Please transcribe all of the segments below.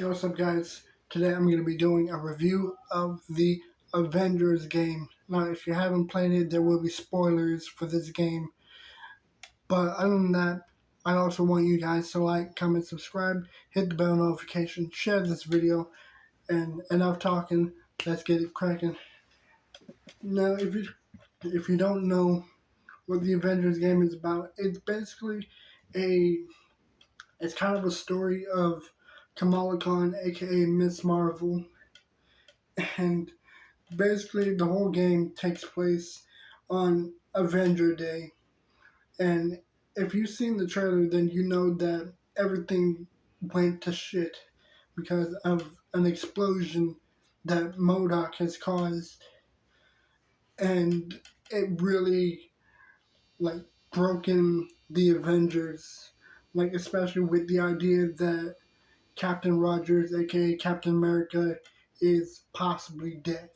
Yo, what's up guys? Today I'm going to be doing a review of the Avengers game. Now if you haven't played it, there will be spoilers for this game. But other than that, I also want you guys to like, comment, subscribe, hit the bell notification, share this video, and enough talking, let's get it cracking. Now if you don't know what the Avengers game is about, it's basically it's kind of a story of Kamala Khan, aka Miss Marvel, and basically the whole game takes place on Avenger Day. And if you've seen the trailer, then you know that everything went to shit because of an explosion that MODOK has caused, and it really like broken the Avengers, like especially with the idea that Captain Rogers, aka Captain America, is possibly dead.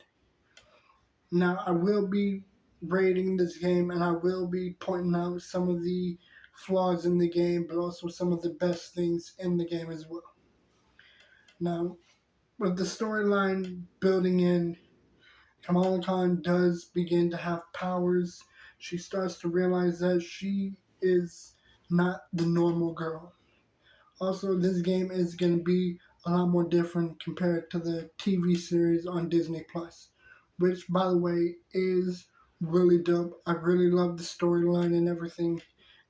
Now, I will be rating this game and I will be pointing out some of the flaws in the game, but also some of the best things in the game as well. Now, with the storyline building in, Kamala Khan does begin to have powers. She starts to realize that she is not the normal girl. Also, this game is going to be a lot more different compared to the TV series on Disney+, which, by the way, is really dope. I really love the storyline and everything.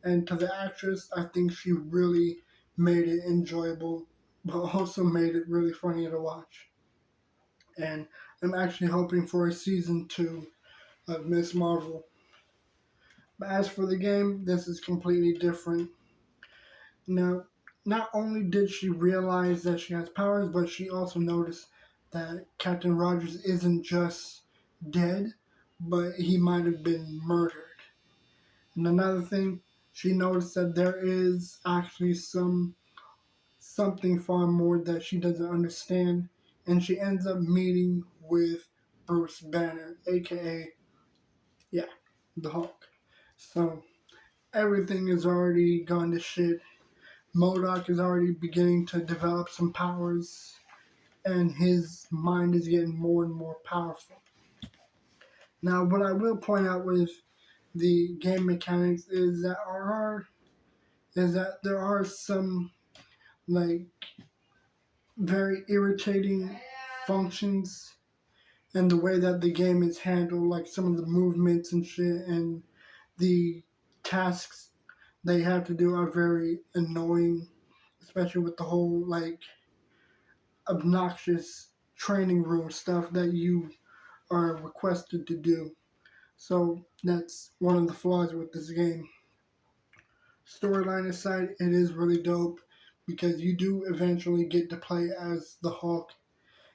And to the actress, I think she really made it enjoyable, but also made it really funny to watch. And I'm actually hoping for a season 2 of Miss Marvel. But as for the game, this is completely different. Now, not only did she realize that she has powers, but she also noticed that Captain Rogers isn't just dead, but he might have been murdered. And another thing, she noticed that there is actually something far more that she doesn't understand, and she ends up meeting with Bruce Banner, aka, yeah, the Hulk. So everything is already gone to shit. MODOK is already beginning to develop some powers, and his mind is getting more and more powerful. Now, what I will point out with the game mechanics is that there are some like very irritating functions and the way that the game is handled, like some of the movements and shit, and the tasks they have to do are very annoying, especially with the whole like obnoxious training room stuff that you are requested to do. So that's one of the flaws with this game. Storyline aside, it is really dope because you do eventually get to play as the Hulk,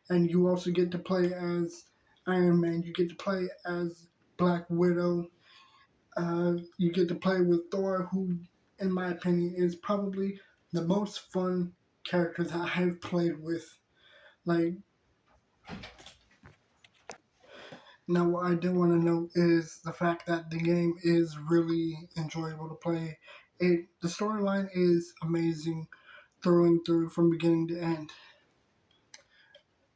and you also get to play as Iron Man. You get to play as Black Widow. You get to play with Thor, who, in my opinion, is probably the most fun character that I've played with. Like, now what I do want to note is the fact that the game is really enjoyable to play. The storyline is amazing through and through from beginning to end.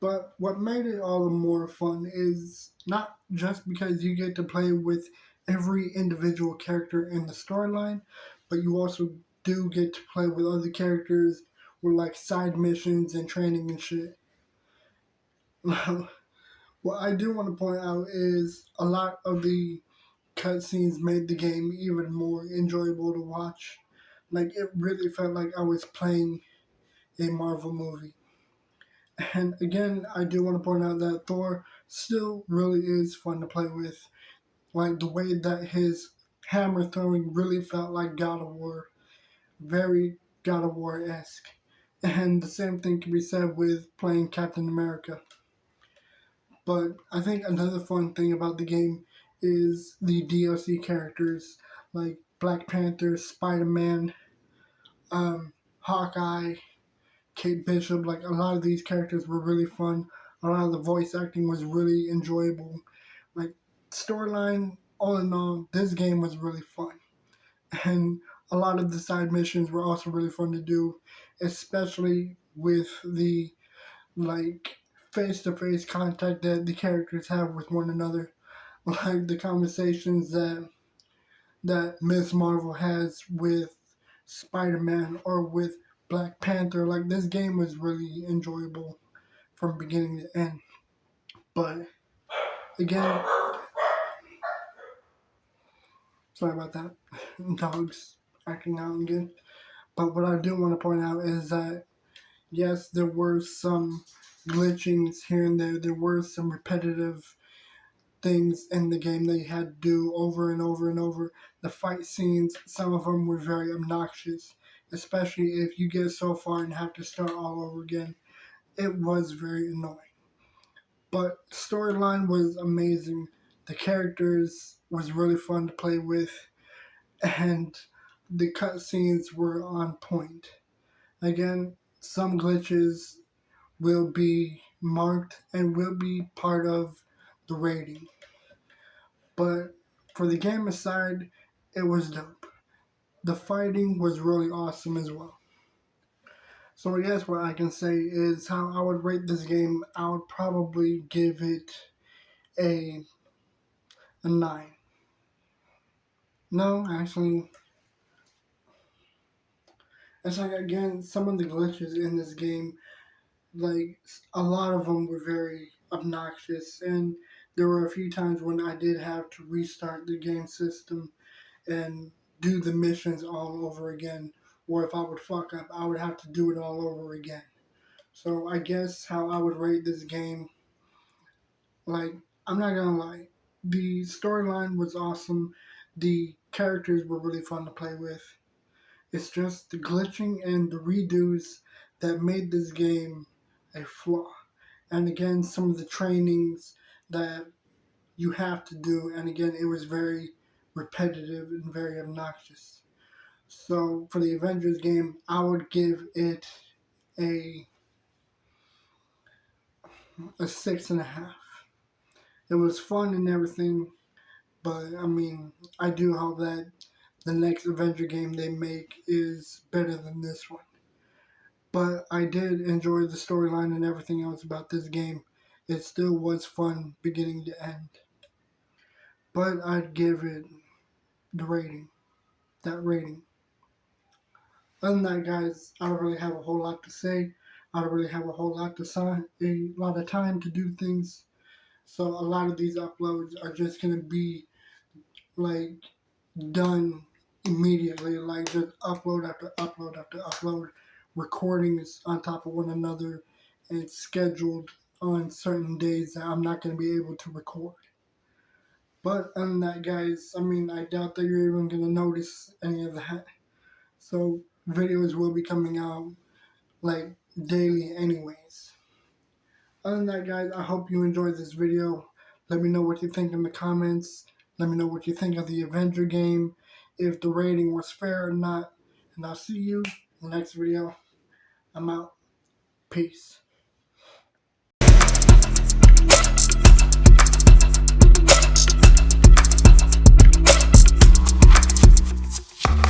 But what made it all the more fun is not just because you get to play with every individual character in the storyline, but you also do get to play with other characters with like side missions and training and shit. What I do want to point out is a lot of the cutscenes made the game even more enjoyable to watch. Like, it really felt like I was playing a Marvel movie. And again, I do want to point out that Thor still really is fun to play with. Like, the way that his hammer throwing really felt like God of War. Very God of War-esque. And the same thing can be said with playing Captain America. But I think another fun thing about the game is the DLC characters like Black Panther, Spider-Man, Hawkeye, Kate Bishop. Like, a lot of these characters were really fun. A lot of the voice acting was really enjoyable. Like, storyline, all in all, this game was really fun. And a lot of the side missions were also really fun to do, especially with the like face-to-face contact that the characters have with one another, like the conversations that Miss Marvel has with Spider-Man or with Black Panther. Like, this game was really enjoyable from beginning to end. But again, sorry about that. Dogs acting out again. But what I do want to point out is that yes, there were some glitchings here and there. There were some repetitive things in the game that you had to do over and over and over. The fight scenes, some of them were very obnoxious, especially if you get so far and have to start all over again. It was very annoying. But storyline was amazing. The characters was really fun to play with, and the cutscenes were on point. Again, some glitches will be marked and will be part of the rating. But for the game aside, it was dope. The fighting was really awesome as well. So I guess what I can say is how I would rate this game. I would probably give it a 9. No, actually, it's like, again, some of the glitches in this game, like, a lot of them were very obnoxious, and there were a few times when I did have to restart the game system and do the missions all over again, or if I would fuck up, I would have to do it all over again. So I guess how I would rate this game, like, I'm not gonna lie, the storyline was awesome, the characters were really fun to play with. It's just the glitching and the redos that made this game a flaw. And again, some of the trainings that you have to do, and again, it was very repetitive and very obnoxious. So for the Avengers game, I would give it a 6.5. It was fun and everything, but I mean, I do hope that the next Avenger game they make is better than this one. But I did enjoy the storyline and everything else about this game. It still was fun beginning to end. But I'd give it the rating. That rating. Other than that, guys, I don't really have a whole lot to say. I don't really have a whole lot to sign, a lot of time to do things. So a lot of these uploads are just gonna be like done immediately, like just upload after upload after upload, recordings on top of one another, and scheduled on certain days that I'm not gonna be able to record. But other than that, guys, I mean, I doubt that you're even gonna notice any of that. So videos will be coming out like daily anyways. Other than that, guys, I hope you enjoyed this video. Let me know what you think in the comments. Let me know what you think of the Avenger game, if the rating was fair or not. And I'll see you in the next video. I'm out. Peace.